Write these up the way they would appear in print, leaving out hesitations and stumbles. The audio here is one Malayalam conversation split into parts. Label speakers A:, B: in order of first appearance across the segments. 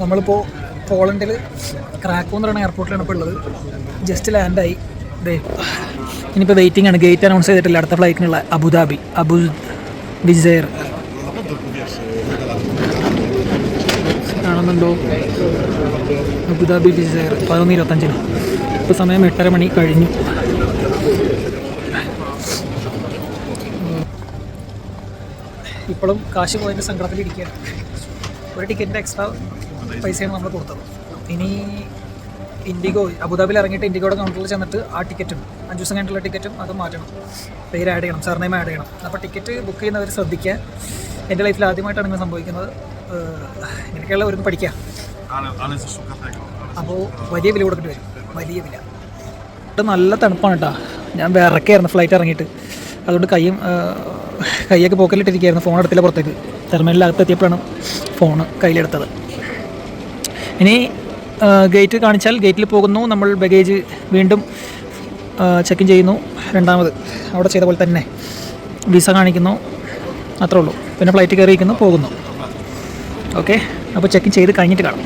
A: നമ്മളിപ്പോൾ പോളണ്ടിൽ ക്രാക്കോ എന്ന് പറയുന്ന എയർപോർട്ടിലാണ് ഇപ്പോൾ ഉള്ളത്. ജസ്റ്റ് ലാൻഡായി. ഇനിയിപ്പോൾ വെയിറ്റിംഗ് ആണ്. ഗേറ്റ് അനൗൺസ് ചെയ്തിട്ടില്ല അടുത്ത ഫ്ലൈറ്റിനുള്ള. അബുദാബി വിസെയർ കാണുന്നുണ്ടോ? അബുദാബി വിസെയർ 11:25. ഇപ്പോൾ സമയം 8:30 മണി കഴിഞ്ഞു. ഇപ്പോഴും കാശ് പോയതിൻ്റെ സങ്കടത്തിലിരിക്കുകയാണ്. ഒരു ടിക്കറ്റിൻ്റെ എക്സ്ട്രാ പൈസയാണ് നമ്മൾ കൊടുത്തത്. ഇനി ഇൻഡിഗോ അബുദാബിയിൽ ഇറങ്ങിയിട്ട് ഇൻഡിഗോയുടെ കൗണ്ടറിൽ ചെന്നിട്ട് ആ ടിക്കറ്റും 5 ദിവസം കഴിഞ്ഞിട്ടുള്ള ടിക്കറ്റും അത് മാറ്റണം. പേര് ആഡ് ചെയ്യണം, സർനെയിം ആഡ് ചെയ്യണം. അപ്പോൾ ടിക്കറ്റ് ബുക്ക് ചെയ്യുന്നവർ ശ്രദ്ധിക്കുക. എൻ്റെ ലൈഫിൽ ആദ്യമായിട്ടാണ് ഇങ്ങനെ സംഭവിക്കുന്നത്. ഇങ്ങനെയൊക്കെയുള്ള ഒരു പഠിക്കാം. അപ്പോൾ വലിയ വില കൊടുക്കേണ്ടി വരും, വലിയ വില. ഇത് നല്ല തണുപ്പാണ് കേട്ടോ. ഞാൻ വിറക്കായിരുന്നു ഫ്ലൈറ്റ് ഇറങ്ങിയിട്ട്. അതുകൊണ്ട് കൈയൊക്കെ പോക്കലിട്ടിരിക്കുകയായിരുന്നു. ഫോൺ എടുത്തില്ല പുറത്തേക്ക്. ടെർമിനലിനകത്ത് എത്തിയപ്പോഴാണ് ഫോണ് കയ്യിലെടുത്തത്. ഇനി ഗേറ്റ് കാണിച്ചാൽ ഗേറ്റിൽ പോകുന്നു. നമ്മൾ ബഗേജ് വീണ്ടും ചെക്ക് ഇൻ ചെയ്യുന്നു. രണ്ടാമത് അവിടെ ചെയ്ത പോലെ തന്നെ വിസ കാണിക്കുന്നു. അത്രേ ഉള്ളൂ. പിന്നെ ഫ്ലൈറ്റ് കയറിയിരിക്കുന്നു, പോകുന്നു. ഓക്കെ, അപ്പോൾ ചെക്ക് ഇൻ ചെയ്ത് കഴിഞ്ഞിട്ട് കാണാം.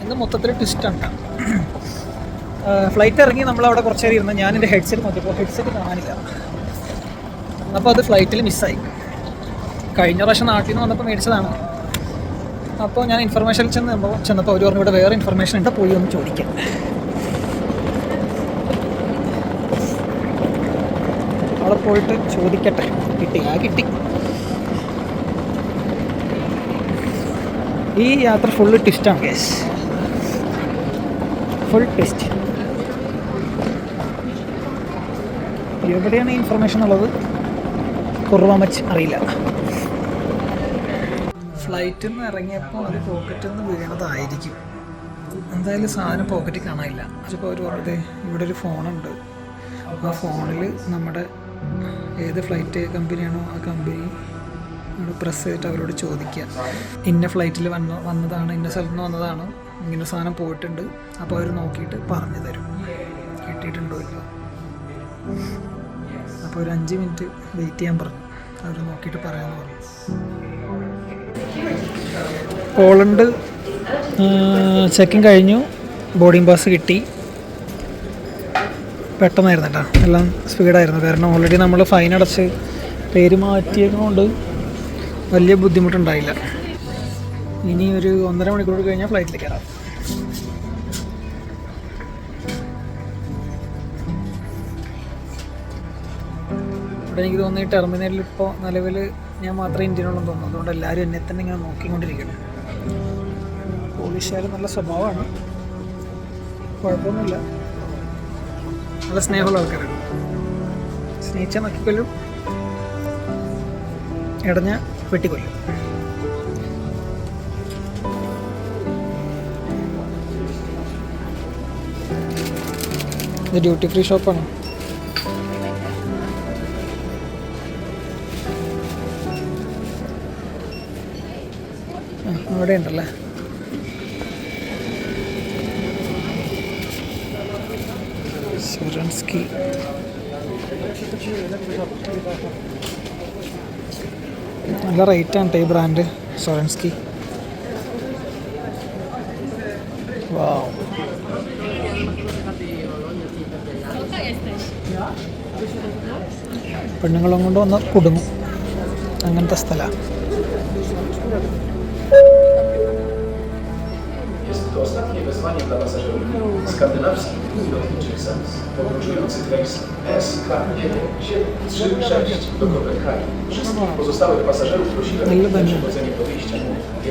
A: ഇന്ന് മൊത്തത്തിൽ ട്വിസ്റ്റാണ്. ഫ്ലൈറ്റ് ഇറങ്ങി നമ്മളവിടെ കുറച്ച് നേരം ഇരുന്ന് ഞാൻ എൻ്റെ ഹെഡ്സെറ്റ് നോക്കിയപ്പോൾ ഹെഡ്സെറ്റ് കാണാനില്ല. അപ്പോൾ അത് ഫ്ലൈറ്റിൽ മിസ്സായി. കഴിഞ്ഞ പ്രാവശ്യം നാട്ടിൽ നിന്ന് വന്നപ്പോൾ മേടിച്ചതാണ്. അപ്പോൾ ഞാൻ ഇൻഫർമേഷൻ ചെന്നപ്പോൾ അവർ പറഞ്ഞു ഇവിടെ വേറെ ഇൻഫർമേഷൻ ഉണ്ട്, പോയി ഒന്ന് ചോദിക്കാം. അവിടെ പോയിട്ട് ചോദിക്കട്ടെ. കിട്ടി. ഈ യാത്ര ഫുള്ള് ട്വിസ്റ്റാണ് ഗൈസ്, ഫുൾ ട്വിസ്റ്റ്. എവിടെയാണ് ഈ ഇൻഫർമേഷൻ ഉള്ളത് കുറവാൻ അറിയില്ല. ഫ്ലൈറ്റിൽ നിന്ന് ഇറങ്ങിയപ്പോൾ ഒരു പോക്കറ്റിൽ നിന്ന് വീണതായിരിക്കും. എന്തായാലും സാധനം പോക്കറ്റിൽ കാണാനില്ല. അപ്പോൾ അവർ പറഞ്ഞത് ഇവിടെ ഒരു ഫോണുണ്ട്. ആ ഫോണിൽ നമ്മുടെ ഏത് ഫ്ലൈറ്റ് കമ്പനിയാണോ ആ കമ്പനി അവിടെ പ്രസ് ചെയ്തിട്ട് അവരോട് ചോദിക്കുക, ഇന്ന ഫ്ലൈറ്റിൽ വന്നതാണ്, ഇന്ന സ്ഥലത്ത് നിന്ന് വന്നതാണ്, ഇങ്ങനെ സാധനം പോയിട്ടുണ്ട്. അപ്പോൾ അവർ നോക്കിയിട്ട് പറഞ്ഞു തരും കിട്ടിയിട്ടുണ്ടോ ഇല്ല. അപ്പോൾ ഒരു 5 മിനിറ്റ് വെയിറ്റ് ചെയ്യാൻ പറഞ്ഞു. അവർ നോക്കിയിട്ട് പറയാമെന്ന് പറഞ്ഞു. പോളണ്ട് ചെക്കിങ് കഴിഞ്ഞു. ബോർഡിംഗ് പാസ് കിട്ടി. പെട്ടെന്നായിരുന്നു കേട്ടോ, എല്ലാം സ്പീഡായിരുന്നു. കാരണം ഓൾറെഡി നമ്മൾ ഫൈൻ അടച്ച് പേര് മാറ്റിയതുകൊണ്ട് വലിയ ബുദ്ധിമുട്ടുണ്ടായില്ല. ഇനി ഒരു 1.5 മണിക്കൂർ കഴിഞ്ഞാൽ ഫ്ലൈറ്റിൽ കയറാം. ഇവിടെ എനിക്ക് തോന്നുന്നു ഈ ടെർമിനലിൽ ഇപ്പോൾ നിലവിൽ ഞാൻ മാത്രമേ ഇന്ത്യനുള്ളൂ തോന്നുന്നു. അതുകൊണ്ട് എല്ലാവരും എന്നെ തന്നെ ഇങ്ങനെ നോക്കിക്കൊണ്ടിരിക്കണം. പോലീസുകാർ നല്ല സ്വഭാവമാണ്, കുഴപ്പമൊന്നുമില്ല. നല്ല സ്നേഹമുള്ള ആൾക്കാരാണ്. സ്നേഹിച്ചാൽ നോക്കിക്കൊല്ലും, ഇടഞ്ഞ വെട്ടിക്കൊല്ലും. ഇത് ഡ്യൂട്ടി ഫ്രീ ഷോപ്പാണ്. അവിടെ ഉണ്ടല്ലേ. സൊറൻസ്കി നല്ല റേറ്റാണ് ഈ ബ്രാൻഡ് സൊറൻസ്കി. വാവ്, പെണ്ണുങ്ങളും കൊണ്ട് വന്ന് കുടുങ്ങും, അങ്ങനത്തെ സ്ഥലമാണ്.
B: To ostatnie wezwanie dla pasażerów skandynawskich linii lotniczych SANS podróżujących rejsem SK136 do Kopenhagi. Wszystkich pozostałych pasażerów prosimy o przechodzenie do wyjścia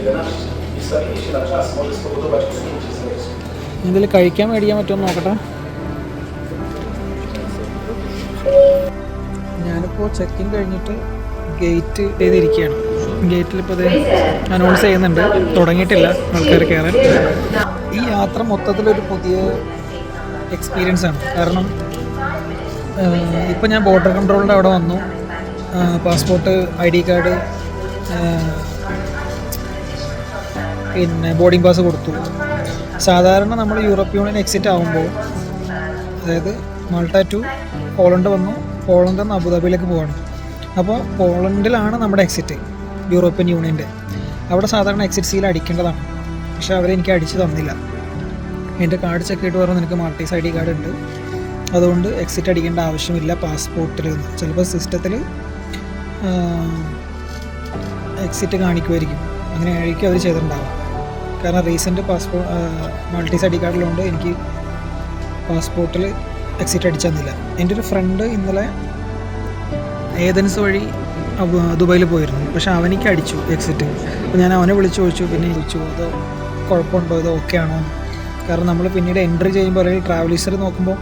B: 11. Wystawienie się na czas może spowodować usunięcie z rejsu.
A: ഇതിൽ കഴിക്കാൻ മേടിക്കാൻ പറ്റുമെന്ന് നോക്കട്ടെ. ഞാനിപ്പോൾ ചെക്കിൻ കഴിഞ്ഞിട്ട് ഗേറ്റ് ചെയ്തിരിക്കുകയാണ്. ഗേറ്റിലിപ്പോൾ ഇത് അനൗൺസ് ചെയ്യുന്നുണ്ട്, തുടങ്ങിയിട്ടില്ല ആൾക്കാർ കയറാൻ. ഈ യാത്ര മൊത്തത്തിലൊരു പുതിയ എക്സ്പീരിയൻസ് ആണ്. കാരണം ഇപ്പം ഞാൻ ബോർഡർ കൺട്രോളിൻ്റെ അവിടെ വന്നു. പാസ്പോർട്ട്, ID കാർഡ്, പിന്നെ ബോർഡിംഗ് പാസ് കൊടുത്തു. സാധാരണ നമ്മൾ യൂറോപ്യൻ യൂണിയൻ എക്സിറ്റ് ആകുമ്പോൾ, അതായത് മാൾട്ട ടു പോളണ്ട് വന്നു, പോളണ്ടിൽ നിന്ന് അബുദാബിയിലേക്ക് പോവാണ്. അപ്പോൾ പോളണ്ടിലാണ് നമ്മുടെ എക്സിറ്റ് യൂറോപ്യൻ യൂണിയൻ്റെ. അവിടെ സാധാരണ എക്സിറ്റ് സീൽ അടിക്കേണ്ടതാണ്, പക്ഷേ അവരെനിക്ക് അടിച്ച് തന്നില്ല. എൻ്റെ കാർഡ് ചെക്ക് ചെയ്തിട്ട് പറഞ്ഞു നിനക്ക് മാൾട്ടീസ് ID കാർഡ് ഉണ്ട്, അതുകൊണ്ട് എക്സിറ്റ് അടിക്കേണ്ട ആവശ്യമില്ല പാസ്പോർട്ടിൽ നിന്ന്. ചിലപ്പോൾ സിസ്റ്റത്തിൽ എക്സിറ്റ് കാണിക്കുമായിരിക്കും, അങ്ങനെ ആയിരിക്കും അവർ ചെയ്തിട്ടുണ്ടാവുക. കാരണം റീസെൻറ്റ് മാൾട്ടീസ് ID കാർഡിലുണ്ട് എനിക്ക് പാസ്പോർട്ടിൽ എക്സിറ്റ് അടിച്ചു തന്നില്ല. എൻ്റെ ഒരു ഫ്രണ്ട് ഇന്നലെ ഏതൻസ് വഴി ദുബായിൽ പോയിരുന്നു, പക്ഷേ അവനിക്ക് അടിച്ചു എക്സിറ്റ്. അപ്പോൾ ഞാൻ അവനെ വിളിച്ചു ചോദിച്ചു, പിന്നെ ചോദിച്ചു അതോ കുഴപ്പമുണ്ടോ, ഇത് ഓക്കെ ആണോ. കാരണം നമ്മൾ പിന്നീട് എൻട്രി ചെയ്യുമ്പോൾ അല്ലെങ്കിൽ ട്രാവൽ ഹിസ്റ്ററി നോക്കുമ്പോൾ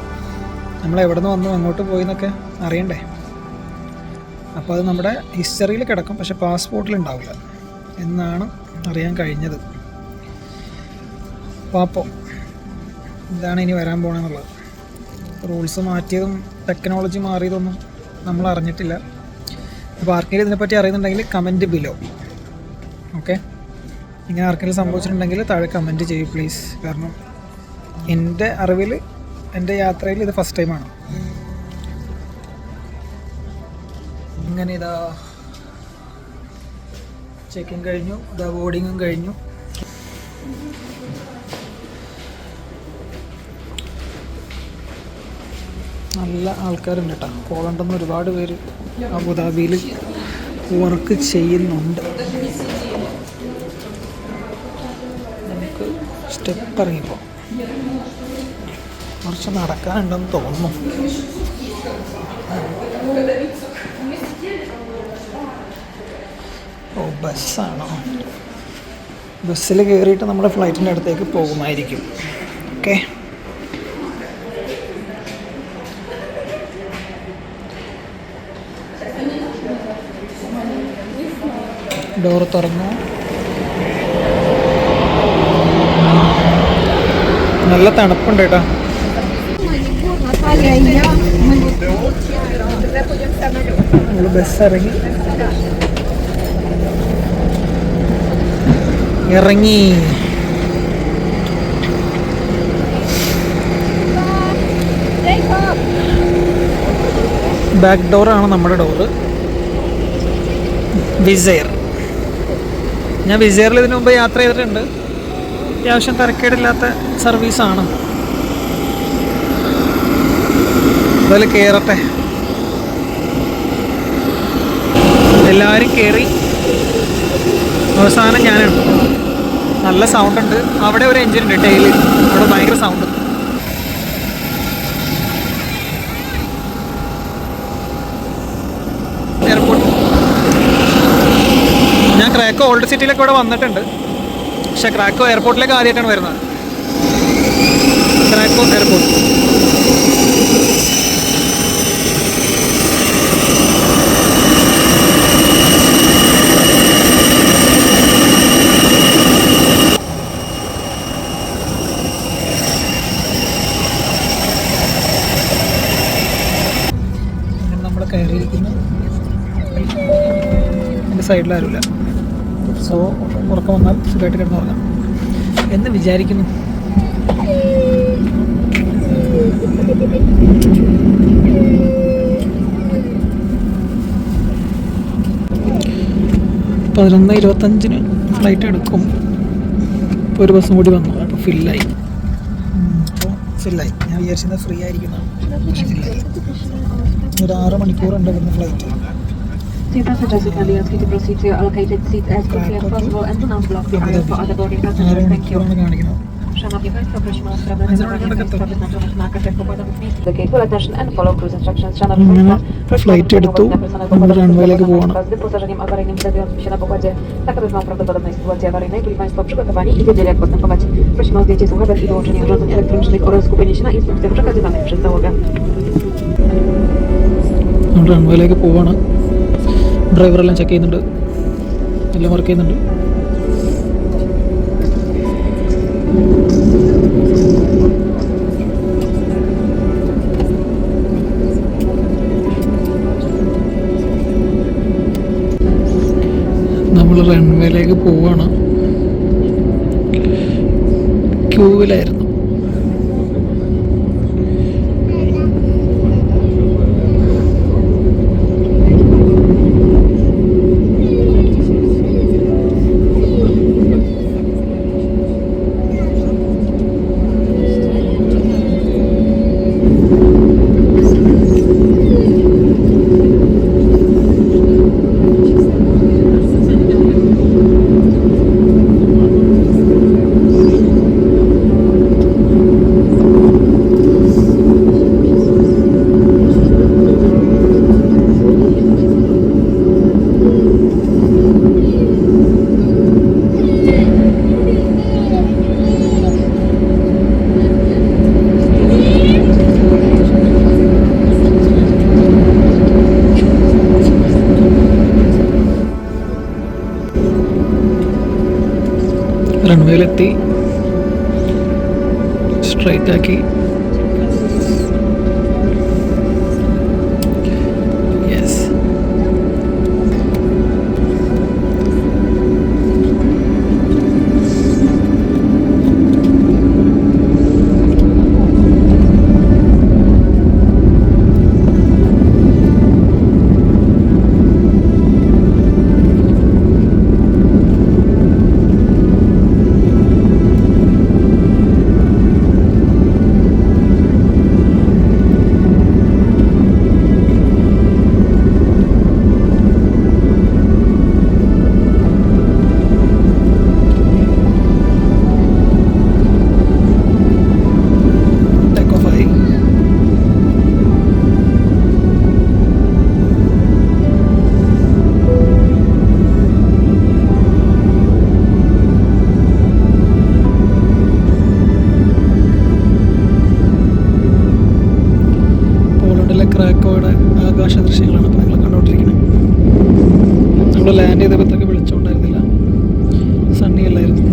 A: നമ്മൾ എവിടെ നിന്ന് വന്നു അങ്ങോട്ട് പോയി എന്നൊക്കെ അറിയണ്ടേ. അപ്പോൾ അത് നമ്മുടെ ഹിസ്റ്ററിയിൽ കിടക്കും, പക്ഷേ പാസ്പോർട്ടിൽ ഉണ്ടാവില്ല എന്നാണ് അറിയാൻ കഴിഞ്ഞത്. അപ്പോൾ ഇതാണ് ഇനി വരാൻ പോകണമെന്നുള്ളത്. റൂൾസ് മാറ്റിയതും ടെക്നോളജി മാറിയതൊന്നും നമ്മൾ അറിഞ്ഞിട്ടില്ല. അപ്പോൾ ആർക്കെങ്കിലും ഇതിനെപ്പറ്റി അറിയുന്നുണ്ടെങ്കിൽ കമൻറ്റ് ബിലോ. ഓക്കെ, ഇങ്ങനെ ആർക്കെങ്കിലും സംഭവിച്ചിട്ടുണ്ടെങ്കിൽ താഴെ കമൻറ്റ് ചെയ്യൂ പ്ലീസ്. കാരണം എൻ്റെ അറിവിൽ, എൻ്റെ യാത്രയിൽ ഇത് ഫസ്റ്റ് ടൈമാണ്. ഇങ്ങനെ ഇതാ ചെക്കിങ് കഴിഞ്ഞു, ഇതാ ബോർഡിങ്ങും കഴിഞ്ഞു. നല്ല ആൾക്കാരുണ്ട് കേട്ടോ. പോളണ്ടിൽ നിന്ന് ഒരുപാട് പേര് അബുദാബിയിൽ വർക്ക് ചെയ്യുന്നുണ്ട്. നമുക്ക് സ്റ്റെപ്പ് ഇറങ്ങിപ്പോൾ കുറച്ച് നടക്കാനുണ്ടെന്ന് തോന്നുന്നു. ഓ, ബസ്സാണോ? ബസ്സിൽ കയറിയിട്ട് നമ്മുടെ ഫ്ലൈറ്റിൻ്റെ അടുത്തേക്ക് പോകുമായിരിക്കും. ഓക്കെ, ഡോർ തുറന്നു. നല്ല തണുപ്പുണ്ട് കേട്ടോ. നമ്മൾ ബസ് ഇറങ്ങി. ബാക്ക് ഡോറാണ് നമ്മുടെ ഡോറ്. വിസയർ. ഞാൻ വിസയറിൽ ഇതിനു മുമ്പ് യാത്ര ചെയ്തിട്ടുണ്ട്. അത്യാവശ്യം തിരക്കേടില്ലാത്ത സർവീസാണ്. അതിൽ കയറട്ടെ. എല്ലാവരും കയറി. അവസാനം ഞാനാണ്. നല്ല സൗണ്ട് ഉണ്ട്. അവിടെ ഒരു എൻജിൻ ഉണ്ട് ടൈലിൽ, അവിടെ ഭയങ്കര സൗണ്ട്. എയർപോർട്ട്. ഞാൻ ക്രാക്കോ ഓൾഡ് സിറ്റിയിലൊക്കെ ഇവിടെ വന്നിട്ടുണ്ട്, പക്ഷെ ക്രാക്കോ എയർപോർട്ടിലേക്ക് ആദ്യമായിട്ടാണ് വരുന്നത്. ക്രാക്കോ എയർപോർട്ട്. നമ്മൾ കയറിയിരിക്കുന്നു. എൻ്റെ സൈഡിൽ ആരുമില്ല. സോ ഉറക്കം വന്നാൽ സുഖമായിട്ട് കിടന്നുറങ്ങാം എന്ന് വിചാരിക്കുന്നു. പതിനൊന്ന് 25 ഫ്ലൈറ്റ് എടുക്കും. ഇപ്പോൾ ഒരു ബസ്സും കൂടി വന്നു, അപ്പോൾ ഫില്ലായി. ഞാൻ വിചാരിച്ചത് ഫ്രീ ആയിരിക്കുന്നതാണ്, പക്ഷേ ഫില്ലായി. ഒരു 6 മണിക്കൂറുണ്ട് ഇവിടുന്ന് flight.
C: Dear passengers with Allianz, to proceed to your allocated seat as quickly as possible and do not block the aisle for other boarding passengers. Thank you. Szanowni Państwo, prosimy o sprawę zachowania Państwa wyznaczonych na kartach pokładowych miejsc. The gate will attention and follow cruise instructions. Szanowni Państwo,
A: flight എടുത്തു. നമ്മൾ റൺവേയിലേക്ക് പോകണം.
C: z wyposażeniem awaryjnym znajdującym się na pokładzie, tak aby w prawdopodobnej sytuacji awaryjnej byli Państwo przygotowani i wiedzieli, jak postępować. Prosimy o zdjęcie słuchawek i wyłączenie urządzeń elektronicznych oraz skupienie się na instrukcjach przekazywanych przez załogę.
A: നമ്മൾ റൺവേയിലേക്ക് പോവാണ്. ഡ്രൈവറെല്ലാം ചെക്ക് ചെയ്യുന്നുണ്ട്, എല്ലാം വർക്ക് ചെയ്യുന്നുണ്ട്. നമ്മൾ റൺവേയിലേക്ക് പോവാണ്. ക്യൂവിലായിരുന്നു. റൺവേയിലെത്തി, സ്ട്രൈറ്റ് ആക്കി. യെസ്, ടേക്ക് ഓഫ് ആയി. പോളണ്ടിലെ ക്രാക്കോയുടെ ആകാശ ദൃശ്യങ്ങളാണ് ഇപ്പോൾ നിങ്ങൾ കണ്ടുകൊണ്ടിരിക്കുന്നത്. നമ്മൾ ലാൻഡ് ചെയ്തപ്പോഴത്തേക്ക് വെളിച്ചമുണ്ടായിരുന്നില്ല, സണ്ണി അല്ലായിരുന്നു,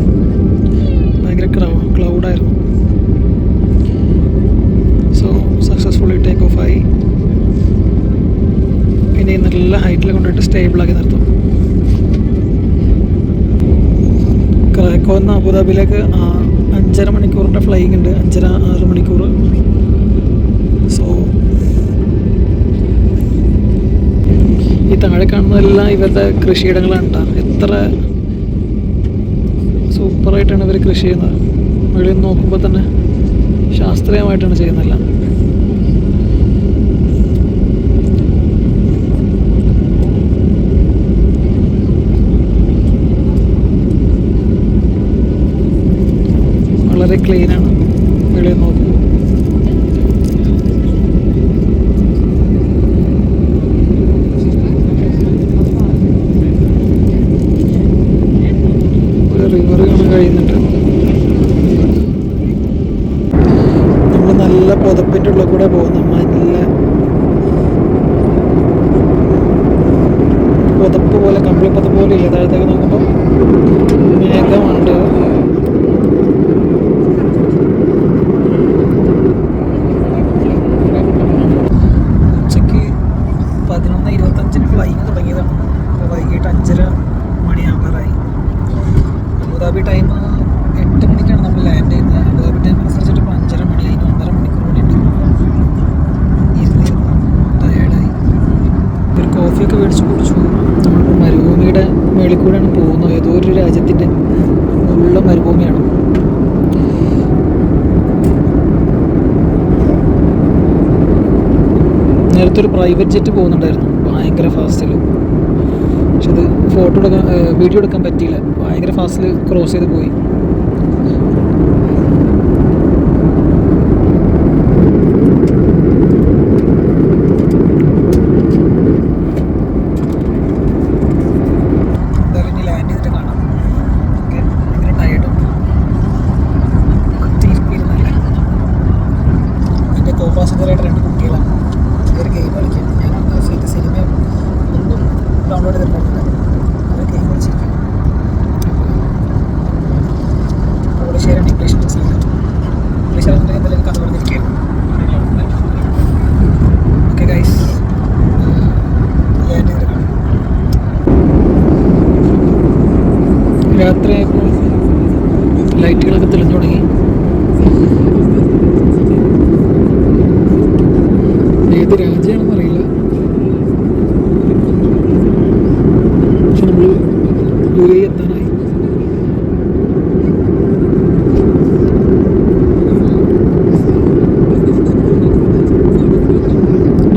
A: ഭയങ്കര ക്ലൗഡായിരുന്നു. സോ സക്സസ്ഫുള്ളി ടേക്ക് ഓഫ് ആയി. ഇനി നല്ല ഹൈറ്റിൽ കൊണ്ടുപോയിട്ട് സ്റ്റേബിളാക്കി നിർത്തും. ക്രാക്കോന്ന് അബുദാബിയിലേക്ക് 5.5 മണിക്കൂറിൻ്റെ ഫ്ലൈയിങ് ഉണ്ട്, 5-6 മണിക്കൂർ. സോ ഈ താഴെ കാണുന്നതെല്ലാം ഇവരുടെ കൃഷിയിടങ്ങളാണ് കേട്ടോ. എത്ര സൂപ്പറായിട്ടാണ് ഇവർ കൃഷി ചെയ്യുന്നത്. വെളിയിൽ നിന്ന് നോക്കുമ്പോൾ തന്നെ ശാസ്ത്രീയമായിട്ടാണ് ചെയ്യുന്നതല്ല. വളരെ ക്ലീനാണ് വെളിയിൽ നോക്കുമ്പോൾ. റിവർ കാണാൻ കഴിയുന്നുണ്ട്. നമ്മൾ നല്ല പുതപ്പിൻ്റെ ഉള്ളിൽ കൂടെ പോകുന്നു. നല്ല പുതപ്പ് പോലെ, കമ്പിളി പുതപ്പ് പോലെ ഇല്ല. താഴത്തേക്ക് നോക്കുമ്പോൾ മേഘമുണ്ട്. ഉച്ചയ്ക്ക് 11:25 ഫ്ലൈയിങ് തുടങ്ങിയതാണ്. അപ്പോൾ വൈകിട്ട് 5:30 മണിയാകാറായി. അബുദാബി ടൈം 8 മണിക്കാണ് നമ്മൾ ലാൻഡ് ചെയ്യുന്നത്. അബുദാബി ടൈം അനുസരിച്ചിട്ട് ഇപ്പോൾ 5:30 മണിയായി. 1.5 മണിക്കൂർ കൂടിയുണ്ട്. ഇരുന്ന് ടയേർഡായി. ഒരു കോഫിയൊക്കെ മേടിച്ച് കുടിച്ചു. നമ്മളിപ്പോൾ മരുഭൂമിയുടെ മേളിൽ കൂടെയാണ് പോകുന്നത്. ഏതോ ഒരു രാജ്യത്തിൻ്റെ ഉള്ള മരുഭൂമിയാണ്. നേരത്തെ ഒരു പ്രൈവറ്റ് ജെറ്റ് പോകുന്നുണ്ടായിരുന്നു ഭയങ്കര ഫാസ്റ്റിൽ. പക്ഷെ അത് വീഡിയോ എടുക്കാൻ പറ്റിയില്ല. ഭയങ്കര ഫാസ്റ്റിൽ ക്രോസ് ചെയ്ത് പോയി. എന്തായാലും ഇനി ലാൻഡ് ചെയ്തിട്ട് കാണാം. ഓക്കെ, ഭയങ്കര ടയർഡും ഒറ്റയിരിക്കിരുന്നല്ല. എൻ്റെ കോ പാസഞ്ചറായിട്ട് 2 കുട്ടികളാണ്. ഒരു ഗെയിം കളിക്കാൻ ഞാൻ സിനിമ ഒന്നും ഡൗൺലോഡ് ചെയ്തിട്ടുണ്ടായിരുന്നില്ല. അത് ഗെയിം കളിച്ചിരിക്കും. പോളിഷുകാരാണ് ഇംഗ്ലീഷ് മനസ്സിലാക്കാം. ഇംഗ്ലീഷ് അറിയുന്നുണ്ടെങ്കിൽ എന്തെങ്കിലും കഥ പറഞ്ഞിരിക്കുകയാണ്. ഓക്കെ ഗൈസ്, ലാൻഡ് ചെയ്തിട്ട് കാണാം. രാത്രിയായപ്പോൾ ലൈറ്റുകളൊക്കെ തെളിഞ്ഞു തുടങ്ങി. ഏത് രാജ്യമാണെന്ന് അറിയില്ല. പക്ഷെ നമ്മൾ UAE എത്താനായി.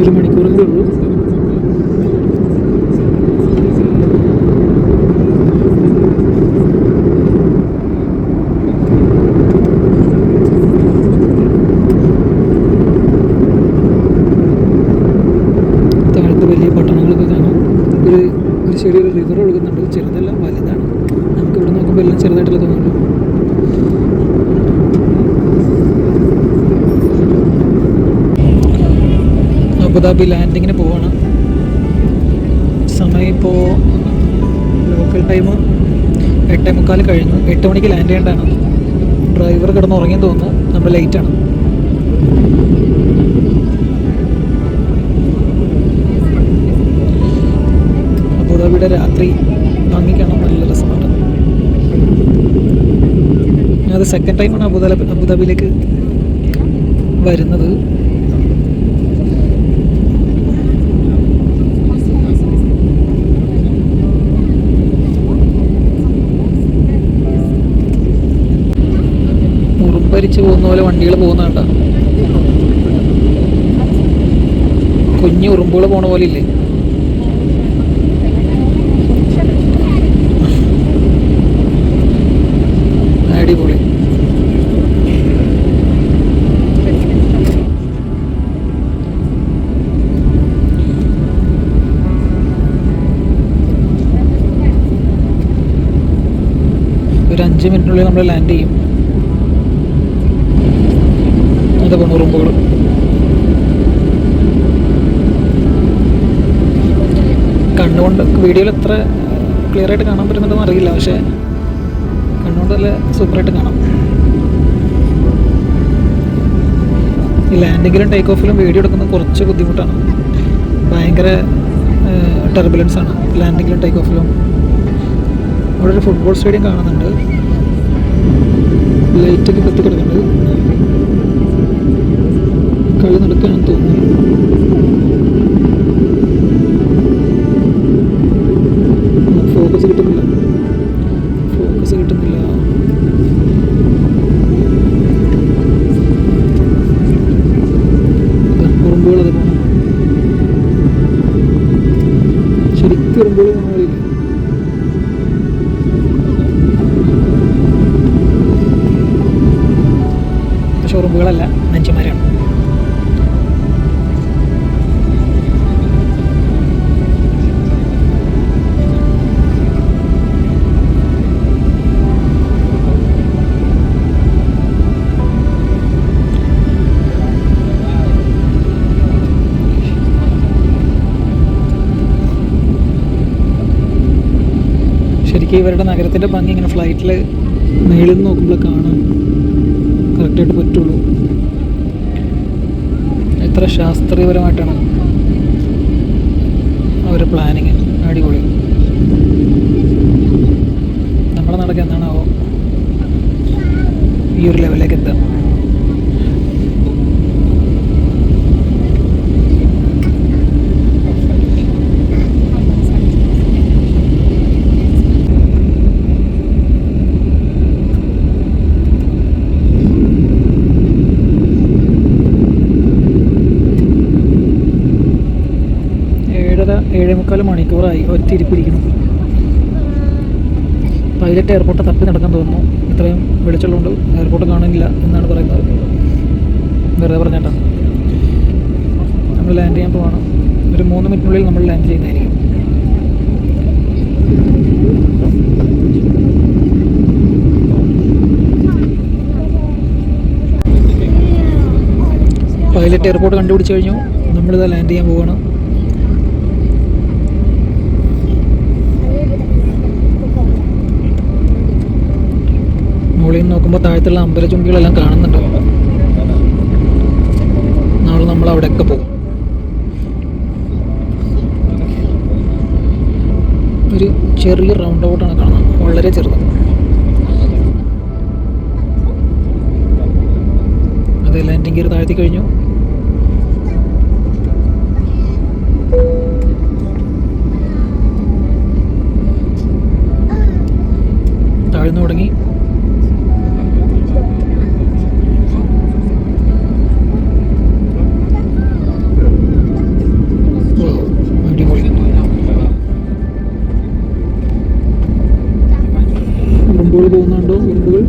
A: ഒരു മണിക്കൂറും കൂടെ ഉള്ളൂ. താഴത്തെ വലിയ പട്ടണങ്ങളൊക്കെ കാണാം. ഒരു ചെറിയൊരു റിവർ ഒഴുകുന്നുണ്ട്. ചെറുതല്ല, വലുതാണ്. നമുക്ക് ഇവിടെ നോക്കുമ്പോൾ എല്ലാം ചെറുതായിട്ടുള്ള തോന്നുന്നു. അബുദാബി ലാൻഡിങ്ങിന് പോവാണ്. സമയം ഇപ്പോൾ ലോക്കൽ ടൈം 8:45 കഴിഞ്ഞു. 8 മണിക്ക് ലാൻഡ് ചെയ്യേണ്ടതാണ്. ഡ്രൈവർ കിടന്ന് ഉറങ്ങിയെന്ന് തോന്നുന്നു. നമ്മൾ ലേറ്റാണ്. അബുദാബിയുടെ രാത്രി ഭംഗി കാണാൻ നല്ല രസമാണ്. അത് സെക്കൻഡ് ടൈമാണ് അബുദാബിയിലേക്ക് വരുന്നത്. ഉറുമ്പരിച്ച് പോകുന്ന പോലെ വണ്ടികൾ പോകുന്ന കണ്ട, കുഞ്ഞു ഉറുമ്പുകൾ പോണ പോലെ ഇല്ലേ. അടിപൊളി. ഒരു 5 മിനിറ്റിനുള്ളിൽ നമ്മൾ ലാൻഡ് ചെയ്യും. അത് പോണു ഉറുമ്പുകൾ. കണ്ണുകൊണ്ട് വീഡിയോയിൽ എത്ര ക്ലിയർ ആയിട്ട് കാണാൻ പറ്റുന്നുണ്ടെന്ന് അറിയില്ല, പക്ഷേ കണ്ണുകൊണ്ട് നല്ല സൂപ്പറായിട്ട് കാണാം. ഈ ലാൻഡിങ്ങിലും ടേക്ക് ഓഫിലും വീഡിയോ എടുക്കുന്നത് കുറച്ച് ബുദ്ധിമുട്ടാണ്. ഭയങ്കര ടർബുലൻസ് ആണ് ലാൻഡിങ്ങിലും ടേക്ക് ഓഫിലും. അവിടെ ഒരു ഫുട്ബോൾ സ്റ്റേഡിയം കാണുന്നുണ്ട്. ലൈറ്റൊക്കെ കത്തി കിടക്കുന്നുണ്ട്. കളി നടക്കുകയാണെന്ന് തോന്നുന്നു. ഫോക്കസ് കിട്ടുന്നില്ല. ഉറുമ്പുകളത് പോകണം. ശരിക്കും ഉറുമ്പുകൾ പോകണ പോലെയില്ല. പക്ഷെ ഉറുമ്പുകളല്ല, മനുഷ്യന്മാരാണ്. ശരിക്കും ഇവരുടെ നഗരത്തിൻ്റെ ഭംഗി ഇങ്ങനെ ഫ്ലൈറ്റിൽ മേളിൽ നിന്ന് നോക്കുമ്പോൾ കാണാൻ കറക്റ്റായിട്ട് പറ്റുള്ളൂ. എത്ര ശാസ്ത്രീയപരമായിട്ടാണ് അവരുടെ പ്ലാനിങ്. അടിപൊളി. നമ്മളെ നടക്കുക എന്നാണാവോ ഈ ഒരു ലെവലിലേക്ക് എത്താം. ഏഴേമുക്കാൽ മണിക്കൂറായി ഒറ്റയിരിപ്പിരിക്കണം. പൈലറ്റ് എയർപോർട്ട് തപ്പി നടക്കാൻ തോന്നുന്നു. ഇത്രയും വെളിച്ചുള്ളതുകൊണ്ട് എയർപോർട്ട് കാണില്ല എന്നാണ് പറയുന്നത്. വെറുതെ പറഞ്ഞേട്ടാ. നമ്മൾ ലാൻഡ് ചെയ്യാൻ പോവാണ്. ഒരു 3 മിനിറ്റിനുള്ളിൽ നമ്മൾ ലാൻഡ് ചെയ്യുന്നതായിരിക്കും. പൈലറ്റ് എയർപോർട്ട് കണ്ടുപിടിച്ച് കഴിഞ്ഞു. നമ്മളിത് ലാൻഡ് ചെയ്യാൻ പോവാണ്. മുകളിൽ നിന്ന് നോക്കുമ്പോൾ താഴത്തുള്ള അമ്പലച്ചുണ്ടികളെല്ലാം കാണുന്നുണ്ട്. നാളെ നമ്മൾ അവിടെയൊക്കെ പോകും. ഒരു ചെറിയ റൗണ്ട് ഔട്ടാണ് കാണുന്നത്, വളരെ ചെറുത്. അതെ, ലാൻഡിങ് ഗിയർ താഴ്ത്തി കഴിഞ്ഞു. താഴ്ന്നു തുടങ്ങി. ഉറുമ്പുകൾ പോകുന്നുണ്ടോ? ഉറുമ്പുകൾ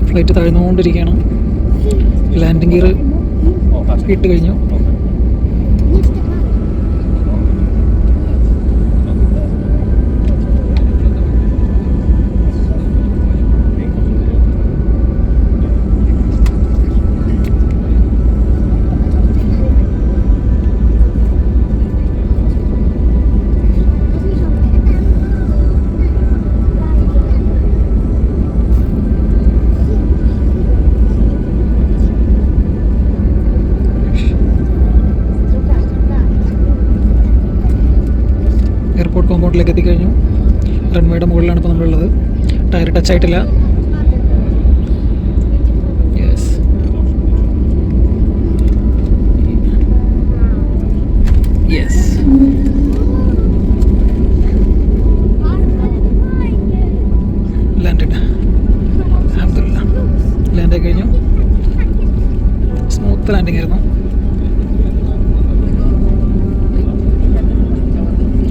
A: ഫ്ലൈറ്റ് താഴ്ന്നുകൊണ്ടിരിക്കുകയാണ്. ലാൻഡിങ് ഗിയർ ഇട്ട് കഴിഞ്ഞു. എയർപോർട്ട് കോമ്പൗണ്ടിലേക്ക് എത്തിക്കഴിഞ്ഞു. റൺവേയുടെ മുകളിലാണ് ഇപ്പോൾ നമ്മളുള്ളത്. ടയർ ടച്ച് ആയിട്ടില്ല. Yes, yes. ലാൻഡഡ്. അൽഹംദുലില്ലാഹ് ലാൻഡ് ആയി കഴിഞ്ഞു. സ്മൂത്ത് ലാൻഡിങ് ആയിരുന്നു.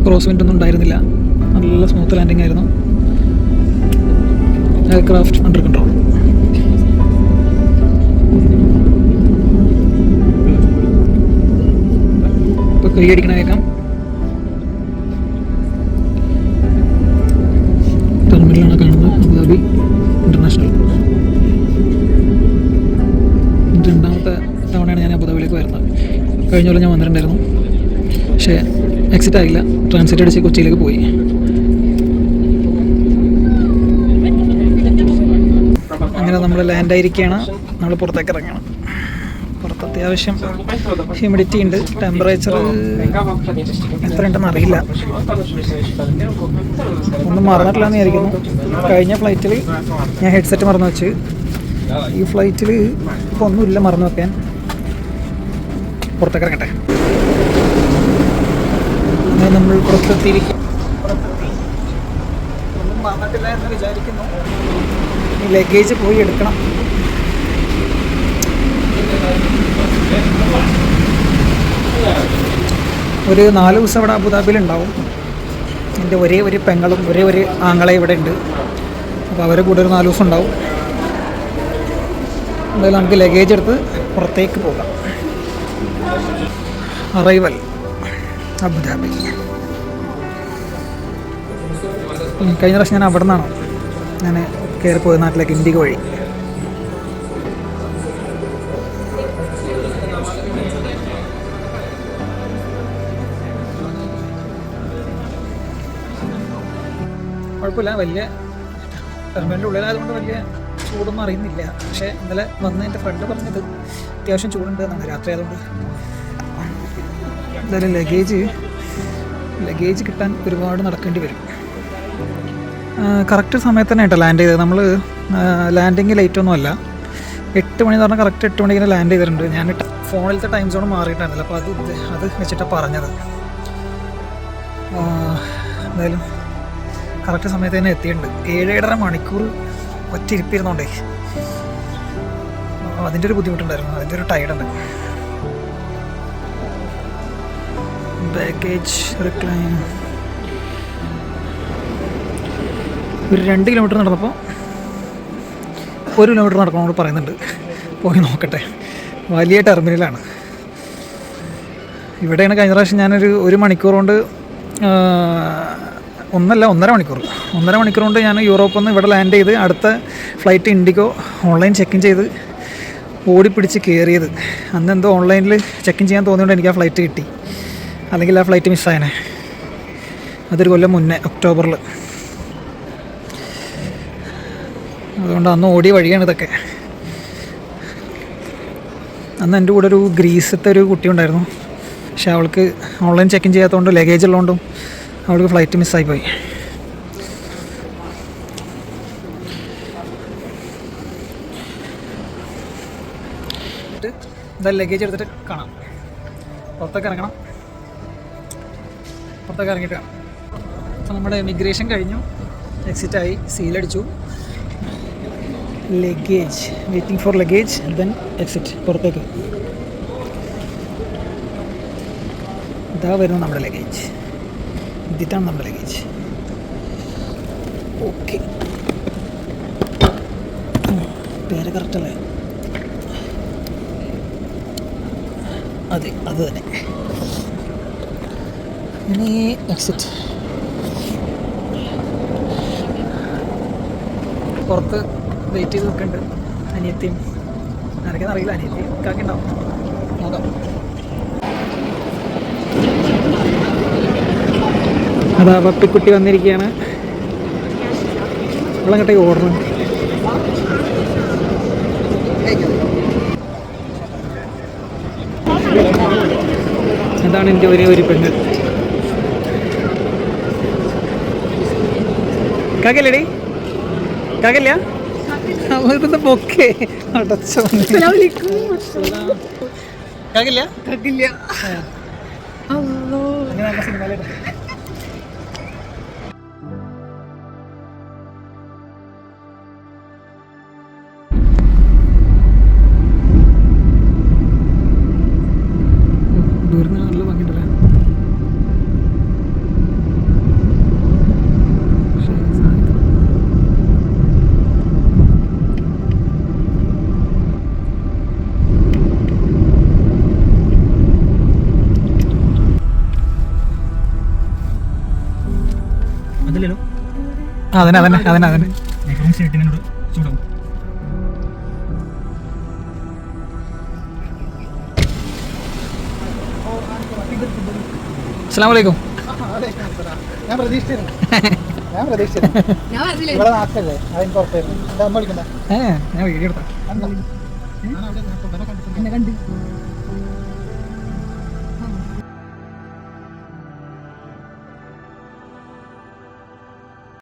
A: ക്രോസ് വിൻഡ് ഒന്നും ഉണ്ടായിരുന്നില്ല. നല്ല സ്മൂത്ത് ലാൻഡിങ് ആയിരുന്നു. Aircraft under control. ഇപ്പോൾ കൈയടിക്കണ കേൾക്കാം. ടെർമിനലാണ് കാണുന്നത്, അബുദാബി ഇൻ്റർനാഷണൽ. രണ്ടാമത്തെ തവണയാണ് ഞാൻ അബുദാബിയിലേക്ക് വരുന്നത്. കഴിഞ്ഞ കൊല്ലം ഞാൻ വന്നിട്ടുണ്ടായിരുന്നു, പക്ഷേ എക്സിറ്റ് ആയില്ല. ട്രാൻസിറ്റ് അടിച്ച് കൊച്ചിയിലേക്ക് പോയി. അങ്ങനെ നമ്മൾ ലാൻഡായിരിക്കുകയാണ്. നമ്മൾ പുറത്തേക്ക് ഇറങ്ങണം. പുറത്ത് അത്യാവശ്യം ഹ്യൂമിഡിറ്റി ഉണ്ട്. ടെമ്പറേച്ചർ എത്ര ഉണ്ടെന്ന് അറിയില്ല. ഒന്നും മറന്നിട്ടില്ലെന്ന് വിചാരിക്കുന്നു. കഴിഞ്ഞ ഫ്ലൈറ്റിൽ ഞാൻ ഹെഡ്സെറ്റ് മറന്നു വെച്ച്. ഈ ഫ്ലൈറ്റിൽ ഇപ്പോൾ ഒന്നുമില്ല മറന്നു വെക്കാൻ. പുറത്തേക്ക് ഇറങ്ങട്ടെ. അങ്ങനെ നമ്മൾ പുറത്തെത്തിയിരിക്കും. ഒന്നും മറന്നിട്ടില്ല എന്ന് വിചാരിക്കുന്നു. ഈ ലഗേജ് പോയി എടുക്കണം. ഒരു 4 ദിവസം ഇവിടെ അബുദാബിയിൽ ഉണ്ടാവും. എൻ്റെ ഒരേ ഒരു പെങ്ങളും ഒരേ ഒരു ആങ്ങളെ ഇവിടെ ഉണ്ട്. അപ്പോൾ അവരെ കൂടെ ഒരു 4 ദിവസം ഉണ്ടാവും. എന്തായാലും നമുക്ക് ലഗേജ് എടുത്ത് പുറത്തേക്ക് പോകാം. Arrival Abu Dhabi. കഴിഞ്ഞ പ്രാവശ്യം ഞാൻ അവിടെ നിന്നാണ് ഞാൻ കയറിപ്പോയത് നാട്ടിലേക്ക്, ഇൻഡിഗോ വഴി. കുഴപ്പമില്ല, വലിയ ടെർമിനലിൻ്റെ ഉള്ളിലായതുകൊണ്ട് വലിയ ചൂടൊന്നും അറിയുന്നില്ല. പക്ഷേ ഇന്നലെ വന്ന് എൻ്റെ ഫ്രണ്ട് പറഞ്ഞത് അത്യാവശ്യം ചൂടുണ്ട് എന്നാണ്, രാത്രി ആയതുകൊണ്ട്. എന്തായാലും ലഗേജ് കിട്ടാൻ ഒരുപാട് നടക്കേണ്ടി വരും. കറക്റ്റ് സമയത്ത് തന്നെ കേട്ടോ ലാൻഡ് ചെയ്തത്. നമ്മൾ ലാൻഡിങ് ലേറ്റ് ഒന്നും അല്ല. 8 മണി എന്ന് പറഞ്ഞാൽ കറക്റ്റ് 8 മണിക്ക് ലാൻഡ് ചെയ്തിട്ടുണ്ട്. ഞാൻ ഫോണിലത്തെ ടൈം സോൺ മാറിയിട്ടായിരുന്നില്ല, അപ്പോൾ അത് വെച്ചിട്ടാണ് പറഞ്ഞത്. എന്തായാലും കറക്റ്റ് സമയത്ത് തന്നെ എത്തിയിട്ടുണ്ട്. 7-7.5 മണിക്കൂർ ഒറ്റിരിപ്പിരുന്നോണ്ടേ അതിൻ്റെ ഒരു ബുദ്ധിമുട്ടുണ്ടായിരുന്നു, അതിൻ്റെ ഒരു ടയർഡുണ്ട്. Baggage recline. ഒരു 2 കിലോമീറ്റർ നടന്നപ്പോൾ 1 കിലോമീറ്റർ നടക്കണമെന്ന് പറയുന്നുണ്ട്. പോയി നോക്കട്ടെ. വലിയ ടെർമിനലാണ്. ഇവിടെയാണ് കഴിഞ്ഞ പ്രാവശ്യം ഞാനൊരു 1 മണിക്കൂർ കൊണ്ട് 1.5 മണിക്കൂർ കൊണ്ട് ഞാൻ യൂറോപ്പിൽ നിന്ന് ഇവിടെ ലാൻഡ് ചെയ്ത് അടുത്ത flight IndiGo online check in ചെയ്ത് ഓടിപ്പിടിച്ച് കയറിയത്. അന്ന് എന്തോ ഓൺലൈനിൽ ചെക്ക് ഇൻ ചെയ്യാൻ തോന്നിയോണ്ട് എനിക്ക് ആ ഫ്ലൈറ്റ് കിട്ടി, അല്ലെങ്കിൽ ആ ഫ്ലൈറ്റ് മിസ്സായനെ. അതൊരു കൊല്ലം മുന്നേ ഒക്ടോബറിൽ. അതുകൊണ്ട് അന്ന് ഓടിയ വഴിയാണ് ഇതൊക്കെ. അന്ന് എൻ്റെ കൂടെ ഒരു ഗ്രീസത്തെ ഒരു കുട്ടി ഉണ്ടായിരുന്നു. പക്ഷെ അവൾക്ക് ഓൺലൈൻ ചെക്ക് ഇൻ ചെയ്യാത്തതുകൊണ്ട് ലഗേജ് ഉള്ളതുകൊണ്ടും അവൾക്ക് ഫ്ലൈറ്റ് മിസ്സായിപ്പോയി. എന്തായാലും ലഗേജ് എടുത്തിട്ട് കാണാം. പുറത്തേക്ക് ഇറങ്ങിയിട്ട് കാണാം. അപ്പോൾ നമ്മുടെ എമിഗ്രേഷൻ കഴിഞ്ഞു, എക്സിറ്റായി, സീലടിച്ചു. Luggage, waiting for luggage, then exit. പുറത്തേക്ക് ഇതാ വരുന്നു നമ്മുടെ ലഗേജ്. ഇതാണ് നമ്മുടെ ലഗേജ്. ഓക്കെ, പേര് കറക്റ്റല്ലേ? അതെ അത് തന്നെ. ഇനി എക്സിറ്റ്. പുറത്ത് വെയിറ്റ് ചെയ്ത് നിൽക്കുന്നുണ്ട് അനിയത്തിയും. ആരൊക്കെയെന്ന് അറിയില്ല, അനിയത്തി കാക്കുണ്ടാവും, നോക്കാം. അതാ പപ്പിക്കുട്ടി വന്നിരിക്കുകയാണ്. അവളങ്ങോട്ടേക്ക് ഓടണം. അതാണ് എൻ്റെ ഒരേ ഒരു പെണ്ണ്. കാക്കല്ലേടി? കാക്കല്ല? അവരുടെ പൊക്കെ അടച്ചോ. കാക്കില്ല? കാക്കില്ല. അങ്ങനെ സിനിമയിലെടുത്തു. ദൂരം നല്ല ഭംഗിയുണ്ടല്ലേ. അതില്ലല്ലോ. അതന്നെ അതന്നെ അതന്നെ അതന്നെ ചൂടാവും. അസ്സലാമലൈക്കും. ഞാൻ പ്രതീക്ഷിച്ചിരുന്നു. ഞാൻ വീഡിയോ എടുത്താ.